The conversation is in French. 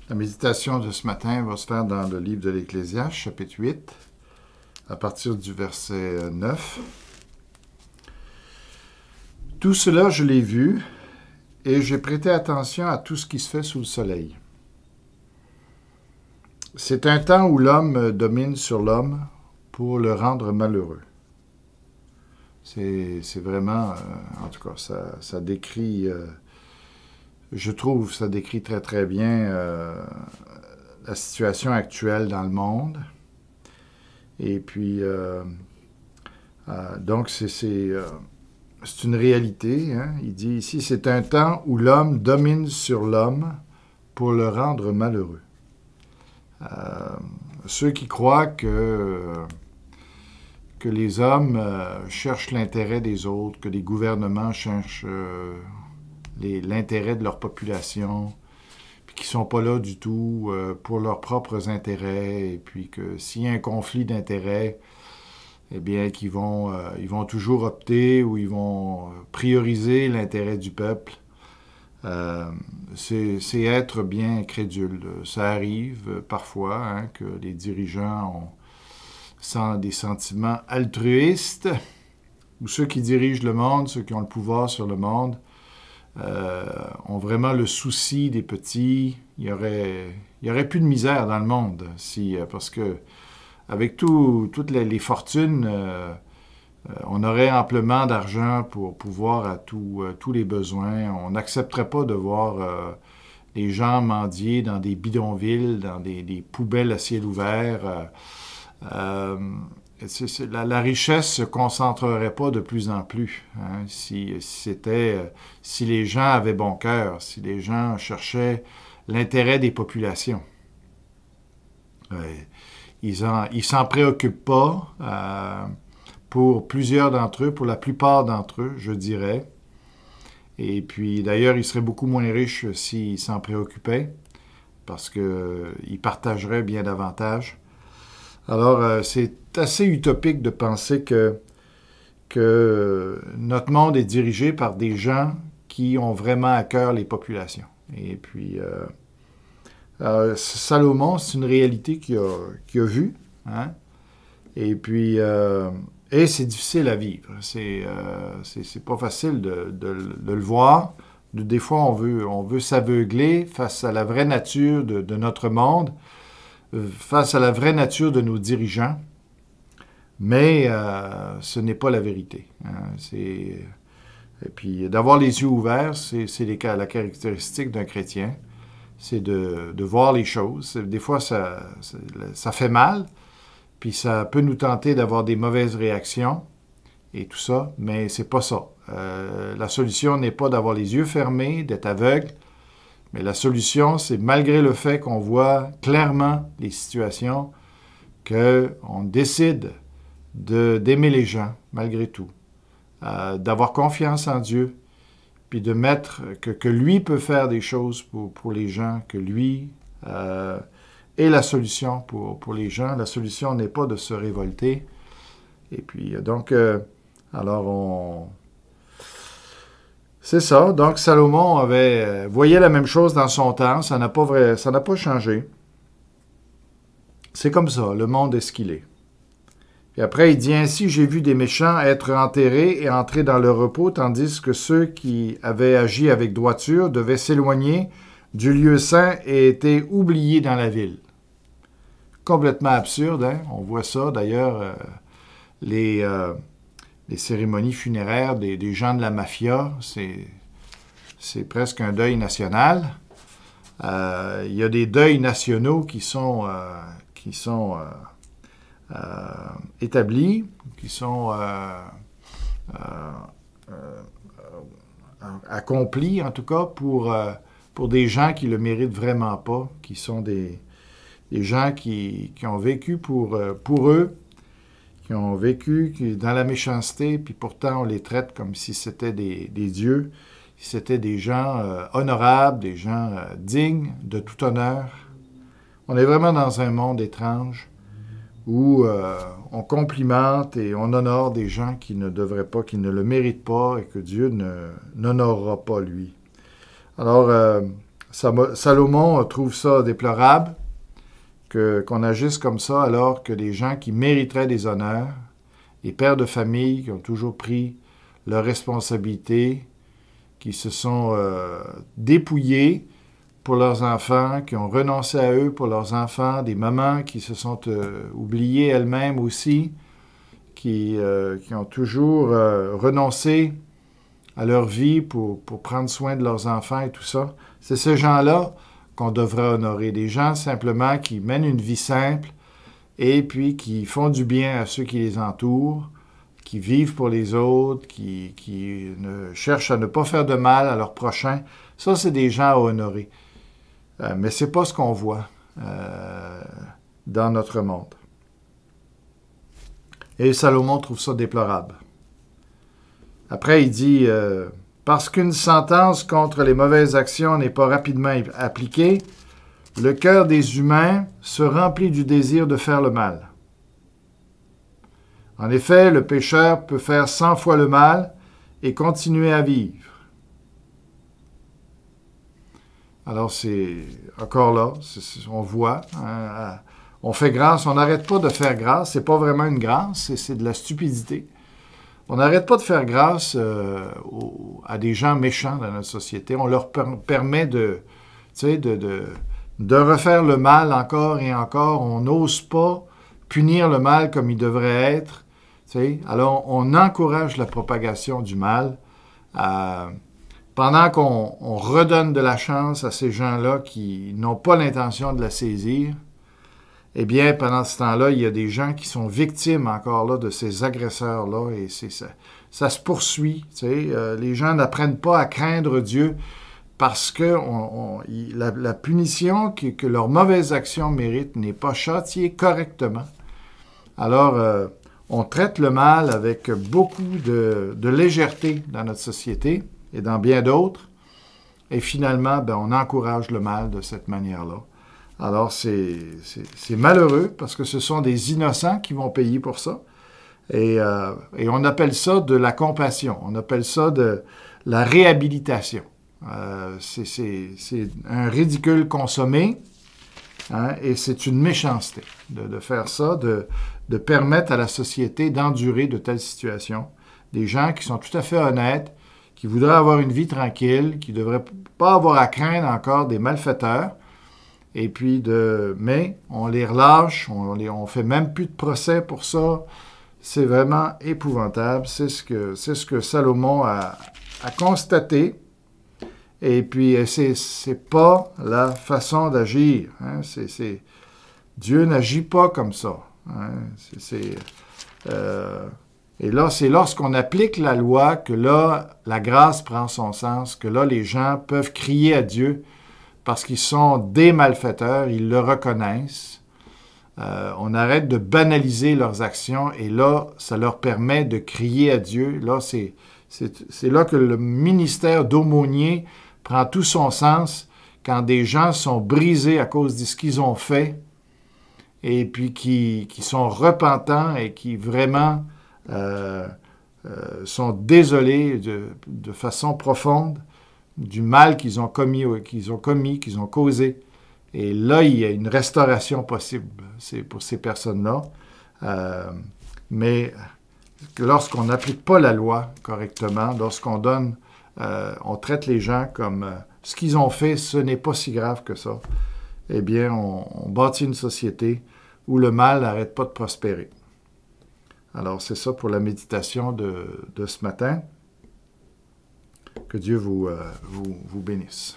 La méditation de ce matin va se faire dans le livre de l'Ecclésiaste, chapitre 8, à partir du verset 9. Tout cela, je l'ai vu, et j'ai prêté attention à tout ce qui se fait sous le soleil. C'est un temps où l'homme domine sur l'homme pour le rendre malheureux. C'est vraiment, en tout cas, ça décrit, je trouve, ça décrit très très bien la situation actuelle dans le monde. Et puis, donc c'est une réalité. Hein? Il dit ici, c'est un temps où l'homme domine sur l'homme pour le rendre malheureux. Ceux qui croient que les hommes cherchent l'intérêt des autres, que les gouvernements cherchent l'intérêt de leur population, puis qui ne sont pas là du tout pour leurs propres intérêts, et puis que s'il y a un conflit d'intérêts, eh bien, qu'ils vont toujours opter ou ils vont prioriser l'intérêt du peuple. C'est être bien crédule. Ça arrive parfois hein, que les dirigeants ont des sentiments altruistes, ou ceux qui dirigent le monde, ceux qui ont le pouvoir sur le monde, ont vraiment le souci des petits. Il y aurait plus de misère dans le monde, parce que avec toutes les fortunes, on aurait amplement d'argent pour pouvoir à tous les besoins. On n'accepterait pas de voir les gens mendier dans des bidonvilles, dans des poubelles à ciel ouvert. La richesse se concentrerait pas de plus en plus. Hein, si les gens avaient bon cœur, si les gens cherchaient l'intérêt des populations. Ils s'en préoccupent pas pour plusieurs d'entre eux, pour la plupart d'entre eux, je dirais. Et puis, d'ailleurs, ils seraient beaucoup moins riches s'ils s'en préoccupaient, parce qu'ils partageraient bien davantage. Alors, c'est assez utopique de penser que notre monde est dirigé par des gens qui ont vraiment à cœur les populations. Et puis, Salomon, c'est une réalité qu'il a vue. Hein? Et puis, et c'est difficile à vivre. C'est pas facile de le voir. Des fois, on veut s'aveugler face à la vraie nature de notre monde, face à la vraie nature de nos dirigeants. Mais ce n'est pas la vérité. Hein. Et puis, d'avoir les yeux ouverts, c'est la caractéristique d'un chrétien. C'est de voir les choses. Des fois, ça fait mal, puis ça peut nous tenter d'avoir des mauvaises réactions et tout ça, mais c'est pas ça. La solution n'est pas d'avoir les yeux fermés, d'être aveugle, mais la solution, c'est malgré le fait qu'on voit clairement les situations, qu'on décide d'aimer les gens, malgré tout, d'avoir confiance en Dieu, puis de mettre que lui peut faire des choses pour les gens, que lui est la solution pour les gens. La solution n'est pas de se révolter. Et puis, donc, c'est ça. Donc, Salomon voyait la même chose dans son temps. Ça n'a pas changé. C'est comme ça. Le monde est ce qu'il est. Et après, il dit ainsi, j'ai vu des méchants être enterrés et entrer dans le repos, tandis que ceux qui avaient agi avec droiture devaient s'éloigner du lieu saint et étaient oubliés dans la ville. Complètement absurde, hein? On voit ça, d'ailleurs, les cérémonies funéraires des gens de la mafia, c'est presque un deuil national. Il y a des deuils nationaux qui sont établis, qui sont accomplis, en tout cas, pour des gens qui le méritent vraiment pas, qui sont des gens qui ont vécu pour eux, qui ont vécu dans la méchanceté, puis pourtant on les traite comme si c'était des dieux, si c'était des gens honorables, des gens dignes de tout honneur. On est vraiment dans un monde étrange, où on complimente et on honore des gens qui ne devraient pas, qui ne le méritent pas et que Dieu n'honorera pas, lui. Alors, Salomon trouve ça déplorable, qu'on agisse comme ça alors que des gens qui mériteraient des honneurs, les pères de famille qui ont toujours pris leurs responsabilités, qui se sont dépouillés pour leurs enfants, qui ont renoncé à eux pour leurs enfants, des mamans qui se sont oubliées elles-mêmes aussi, qui ont toujours renoncé à leur vie pour prendre soin de leurs enfants et tout ça. C'est ces gens-là qu'on devrait honorer. Des gens simplement qui mènent une vie simple et puis qui font du bien à ceux qui les entourent, qui vivent pour les autres, qui cherchent à ne pas faire de mal à leurs prochains. Ça, c'est des gens à honorer. Mais ce n'est pas ce qu'on voit dans notre monde. Et Salomon trouve ça déplorable. Après, il dit « Parce qu'une sentence contre les mauvaises actions n'est pas rapidement appliquée, le cœur des humains se remplit du désir de faire le mal. En effet, le pécheur peut faire 100 fois le mal et continuer à vivre. » Alors, c'est encore là, on voit, hein, on fait grâce, on n'arrête pas de faire grâce, c'est pas vraiment une grâce, c'est de la stupidité. On n'arrête pas de faire grâce à des gens méchants dans notre société. On leur permet de refaire le mal encore et encore. On n'ose pas punir le mal comme il devrait être. Alors, on encourage la propagation du mal. Pendant qu'on redonne de la chance à ces gens-là qui n'ont pas l'intention de la saisir, eh bien, pendant ce temps-là, il y a des gens qui sont victimes encore là de ces agresseurs-là et ça se poursuit. Les gens n'apprennent pas à craindre Dieu parce que la punition que leurs mauvaises actions méritent n'est pas châtiée correctement. Alors, on traite le mal avec beaucoup de légèreté dans notre société et dans bien d'autres. Et finalement, on encourage le mal de cette manière-là. Alors, c'est malheureux parce que ce sont des innocents qui vont payer pour ça. Et on appelle ça de la compassion. On appelle ça de la réhabilitation. C'est un ridicule consommé, hein, et c'est une méchanceté de faire ça, de permettre à la société d'endurer de telles situations. Des gens qui sont tout à fait honnêtes, qui voudraient avoir une vie tranquille, qui ne devraient pas avoir à craindre encore des malfaiteurs. Et puis, mais on les relâche, on fait même plus de procès pour ça. C'est vraiment épouvantable. C'est ce que Salomon a constaté. Et puis, c'est pas la façon d'agir. Hein. Dieu n'agit pas comme ça. Hein. Et là, c'est lorsqu'on applique la loi que là, la grâce prend son sens, que là, les gens peuvent crier à Dieu parce qu'ils sont des malfaiteurs, ils le reconnaissent. On arrête de banaliser leurs actions et là, ça leur permet de crier à Dieu. Là, c'est là que le ministère d'aumônier prend tout son sens quand des gens sont brisés à cause de ce qu'ils ont fait et puis qui sont repentants et qui vraiment sont désolés de façon profonde du mal qu'ils ont causé. Et là, il y a une restauration possible. C'est pour ces personnes-là. Mais lorsqu'on n'applique pas la loi correctement, lorsqu'on on traite les gens comme ce qu'ils ont fait, ce n'est pas si grave que ça, eh bien, on bâtit une société où le mal n'arrête pas de prospérer. Alors, c'est ça pour la méditation de ce matin. Que Dieu vous bénisse.